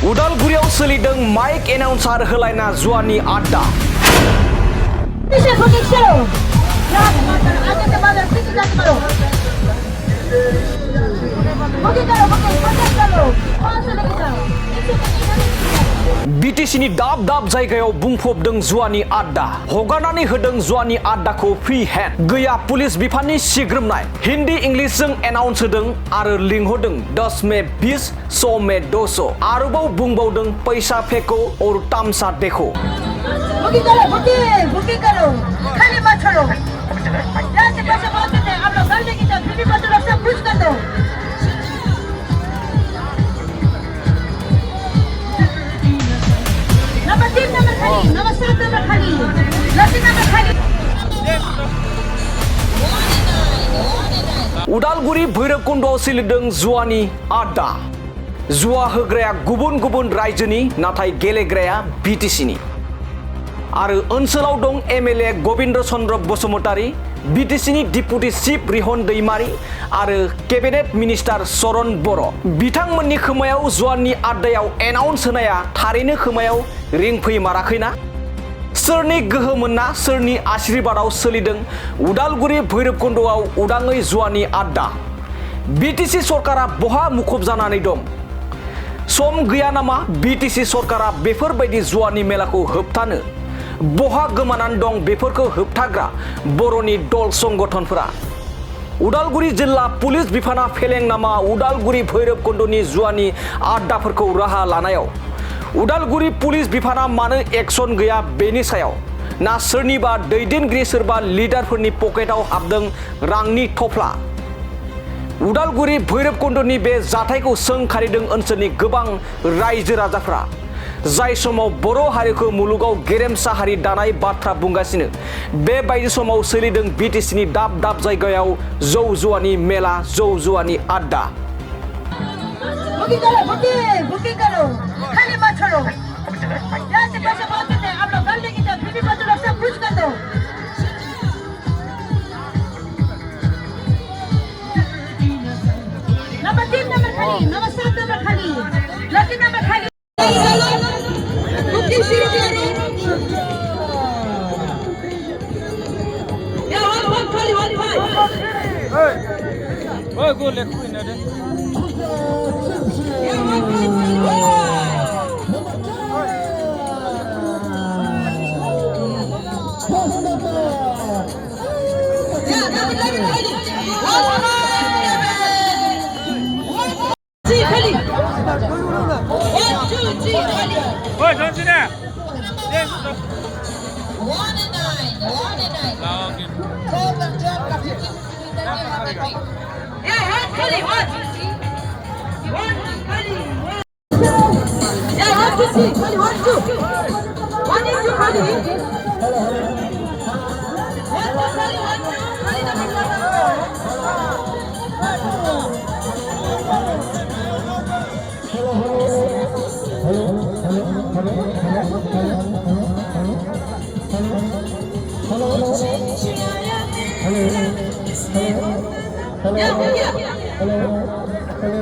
उदालगुरियाव सोलिदों माइक एनाउन्सार होलायना जुवानि आड्डा। बिटिसिनि दाब दाब जायगायाव बुंफबदों जुवानि आड्डा। हगारनानै होदों जुवानि आड्डाखौ फ्रि हेन्ड। गैया पुलिस बिफाननि सिग्रोमनाय। हिन्दी इंलिशजों एनाउन्स होदों आरो लिंहरदों 10 में 20, 100 में 200। आरोबाव बुंबावदों पैसा फेंको और तामसा देखो। बुकिंग करो, खाली मत छोड़ो। यहाँ से पैसे बहुत देते हैं, आप लोग कर लेंगे तो बीबी बच्चों लोग सब कुछ कर दो। नंबर 3 नंबर खाली, नंबर 7 नंबर खाली, लसी नंबर खाली। उदालगुरि भैरबकुन्दआव सोलिदों जुवानि आड्डा। जुवा होग्राया गुबुन गुबुन रायजोनि नाथाय गेलेग्राया बिटिसिनि। आरो ओनसोलाव दं एमएलए गबिन्द चन्द्र बसुमतारी, बिटिसिनि डिपुटि चिफ रिहन दैमारी आरो केबिनेट मिनिस्टार चरण बर'। बिथांमोननि खोमायाव जुवानि आड्डायाव एनाउन्स होनाया थारैनो खोमायाव रिंफैमाराखैना? सोरनि गोहो मोनना सोरनि आशीर्बादाव सोलिदों उदालगुरि भैरबकुन्दआव उदाङै जुवानि आड्डा? बिटिसि सरकारा बहा मुखुब जानानै दं? सम गैया नामा बिटिसि सरकारा बेफोरबायदि जुवानि मेलाखौ होबथानो? बहा गोमानानै दं बेफोरखौ होबथाग्रा बर'नि दल संगठनफोरा? उदालगुरि जिल्ला पुलिस बिफाना फेलें नामा उदालगुरि भैरबकुन्दनि जुवानि आड्डाफोरखौ राहा लानायाव? उदालगुरि पुलिस बिफाना मानो एक्सन गैया बेनि सायाव? ना सोरनिबा दैदेनगिरि सोरबा लिडारफोरनि पकेटाव हाबदों रांनि थफ्ला? उदालगुरि भैरबकुन्दनि बे जाथायखौ सोंखारिदों ओनसोलनि गोबां रायजो राजाफ्रा, जाय समाव बर' हारिखौ मुलुगाव गेरेमसा हारि दानाय बाथ्रा बुंगासिनो बेबायदि समाव सोलिदों बिटिसिनि दाब दाब जायगायाव जौ जुवानि मेला, जौ जुवानि आड्डा। बुकिंग करो, खाली मत छोड़ो। यहाँ से पैसे बहुत देते हैं, आप लोग कर लेंगे तो बीबी बच्चों लोग सब कुछ कर दो। नंबर 3 नंबर खाली, नंबर 7 नंबर खाली, लसी नंबर खाली। बुकिंग शुरू करो। या वन खाली वन भाई। ओए गो ले कोई ना दे। या वन खाली। Ôi, xuống xin nè. Lên. Hello.